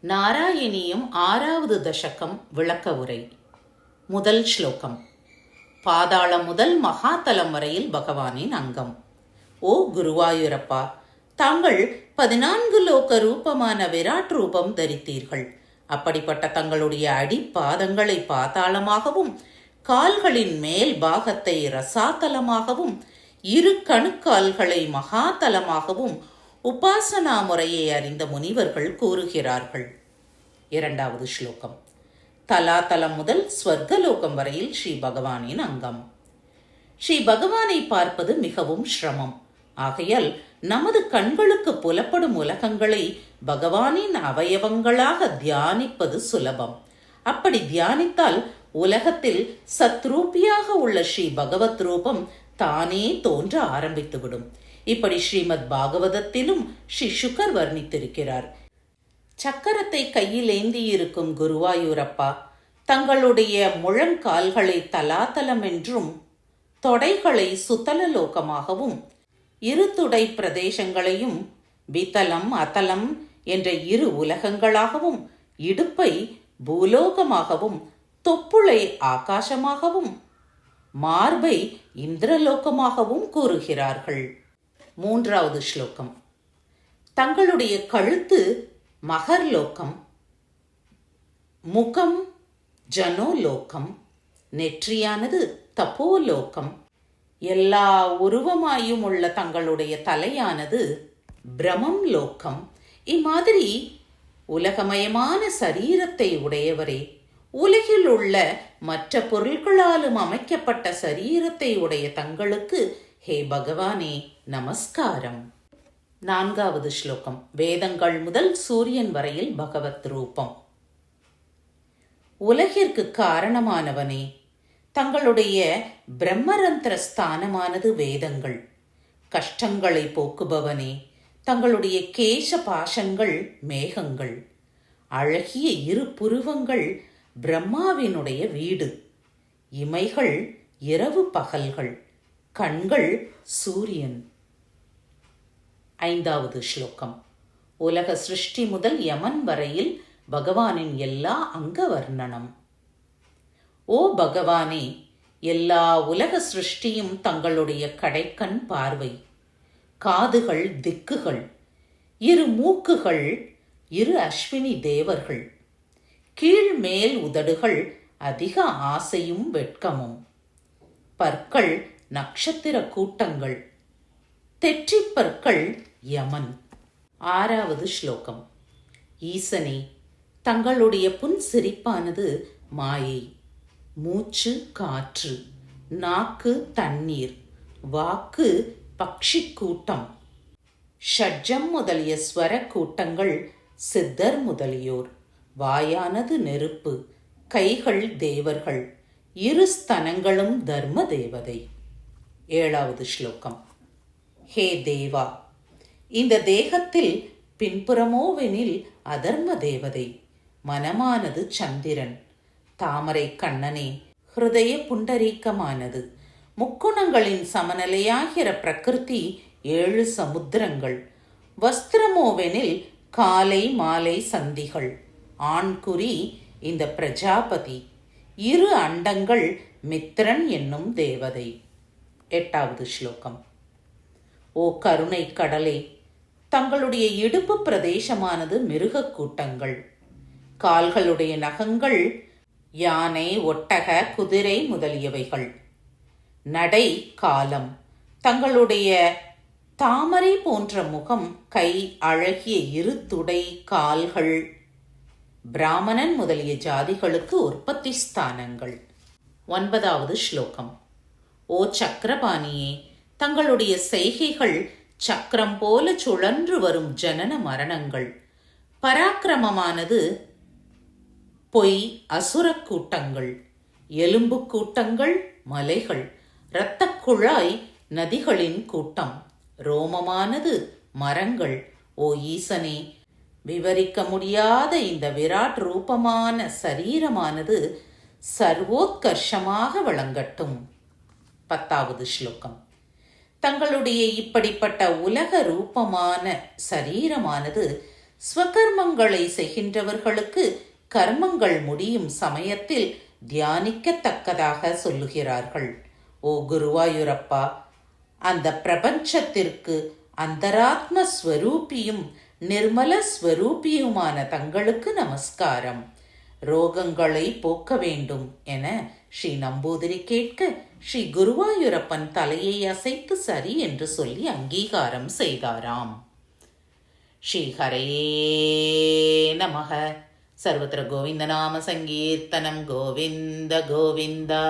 நாராயணியம் 6வது தசகம் விளக்க உரை. முதல் ஸ்லோகம். பாதாளம் முதல் மகாதலம் வரையில் பகவானின் அங்கம். ஓ குருவாயூரப்பா, தாங்கள் 14 லோக ரூபமான விராட் ரூபம் தரித்தீர்கள். அப்படிப்பட்ட தங்களுடைய அடிப்பாதங்களை பாதாளமாகவும், கால்களின் மேல் பாகத்தை ரசாதலமாகவும், இரு கணுக்கால்களை மகாதலமாகவும் உபாசனா முறையை அறிந்த முனிவர்கள் கூறுகிறார்கள். 2வது ஸ்லோகம். தலாதலம் முதல் ஸ்வர்கலோகம் வரையில் ஸ்ரீ பகவானின் அங்கம். ஸ்ரீ பகவானை பார்ப்பது மிகவும் சிரமம். ஆகையால் நமது கண்களுக்கு புலப்படும் உலகங்களை பகவானின் அவயவங்களாக தியானிப்பது சுலபம். அப்படி தியானித்தால் உலகத்தில் சத்ரூபியாக உள்ள ஸ்ரீ பகவத் ரூபம் தானே தோன்ற ஆரம்பித்துவிடும். இப்படி ஸ்ரீமத் பாகவதத்திலும் ஸ்ரீ சுகர் வர்ணித்திருக்கிறார். சக்கரத்தை கையில் ஏந்தியிருக்கும் குருவாயூரப்பா, தங்களுடைய முழங்கால்களை தலாதலம் என்றும், தொடைகளை சுத்தலலோகமாகவும், இரு துடை பிரதேசங்களையும் வித்தலம் அதலம் என்ற இரு உலகங்களாகவும், இடுப்பை பூலோகமாகவும், தொப்புளை ஆகாசமாகவும், மார்பை இந்திரலோகமாகவும் கூறுகிறார்கள். 3வது ஸ்லோகம். தங்களுடைய கழுத்து மகர்லோகம், முகம் ஜனோலோகம், நெற்றியானது தபோலோகம், எல்லா உருவமாயும் உள்ள தங்களுடைய தலையானது பிரமம் லோகம். இம்மாதிரி உலகமயமான சரீரத்தை உடையவரே, உலகில் உள்ள மற்ற பொருள்களாலும் அமைக்கப்பட்ட சரீரத்தை உடைய தங்களுக்கு ஹே பகவானே நமஸ்காரம். 4வது ஸ்லோகம். வேதங்கள் முதல் சூரியன் வரையில் பகவத் ரூபம். உலகிற்கு காரணமானவனே, தங்களுடைய பிரம்மரந்திர ஸ்தானமானது வேதங்கள். கஷ்டங்களை போக்குபவனே, தங்களுடைய கேச பாசங்கள் மேகங்கள். அழகிய இரு புருவங்கள் பிரம்மாவினுடைய வீடு. இமைகள் இரவு பகல்கள், கண்கள் சூரியன். 5வது ஸ்லோகம். உலக சிருஷ்டி முதல் யமன் வரையில் பகவானின் எல்லா அங்க வர்ணனம். ஓ பகவானே, எல்லா உலக சிருஷ்டியும் தங்களுடைய கடைக்கண் பார்வை. காதுகள் திக்குகள், இரு மூக்குகள் இரு அஸ்வினி தேவர்கள், கீழ் மேல் உதடுகள் அதிக ஆசையும் வெட்கமும், பற்கள் நட்சத்திர கூட்டங்கள், தெற்றிப்பற்கள் யமன். 6வது ஸ்லோகம். ஈசனே, தங்களுடைய புன் சிரிப்பானது மாயை. மூச்சு காற்று, நாக்கு தண்ணீர், வாக்கு பக்ஷி கூட்டம், ஷட்ஜம் முதலிய ஸ்வர கூட்டங்கள் சித்தர் முதலியோர். வாயானது நெருப்பு, கைகள் தேவர்கள், இரு ஸ்தனங்களும் தர்ம தேவதை. 7வது ஸ்லோகம். ஹே தேவா, இந்த தேகத்தில் பின்புறமோவெனில் அதர்ம தேவதை. மனமானது சந்திரன். தாமரை கண்ணனே, ஹிருதய புண்டரீகமானது. முக்குணங்களின் சமநிலையாகிற பிரகிருதி 7 சமுத்திரங்கள். வஸ்திரமோவெனில் காலை மாலை சந்திகள். ஆண்குறி இந்த பிரஜாபதி. இரு அண்டங்கள் மித்திரன் என்னும் தேவதை. 8வது ஸ்லோகம். ஓ கருணை கடலே, தங்களுடைய இடுப்பு பிரதேசமானது மிருக கூட்டங்கள். கால்களுடைய நகங்கள் யானை, ஒட்டக, குதிரை முதலியவைகள். நடை காலம். தங்களுடைய தாமரை போன்ற முகம், கை, அழகிய இரு துடை கால்கள் பிராமணன் முதலிய ஜாதிகளுக்கு உற்பத்தி ஸ்தானங்கள். 9வது ஸ்லோகம். ஓ சக்கரபாணியே, தங்களுடைய செய்கைகள் சக்கரம் போல சுழன்று வரும் ஜனன மரணங்கள். பராக்கிரமமானது பொய் அசுர கூட்டங்கள், எலும்பு கூட்டங்கள் மலைகள், இரத்த குழாய் நதிகளின் கூட்டம், ரோமமானது மரங்கள். ஓ ஈசனே, விவரிக்க முடியாத இந்த விராட் ரூபமான சரீரமானது சர்வோத்கர்ஷமாக விளங்கட்டும். 10வது ஸ்லோகம். தங்களுடைய இப்படிப்பட்ட உலக ரூபமான சரீரமானது ஸ்வகர்மங்களை செய்கின்றவர்களுக்கு கர்மங்கள் முடியும் சமயத்தில் தியானிக்கத்தக்கதாக சொல்லுகிறார்கள். ஓ குருவாயூரப்பா, அந்த பிரபஞ்சத்திற்கு அந்தராத்ம ஸ்வரூபியும் நிர்மல ஸ்வரூபியுமான தங்களுக்கு நமஸ்காரம். ரோகங்களை போக்க வேண்டும் என ஸ்ரீ நம்பூதிரி கேட்க, ஸ்ரீ குருவாயூரப்பன் தலையை அசைத்து சரி என்று சொல்லி அங்கீகாரம் செய்தாராம். ஸ்ரீ ஹரே நமக. சர்வத்திர கோவிந்த நாம சங்கீர்த்தனம். கோவிந்த கோவிந்தா.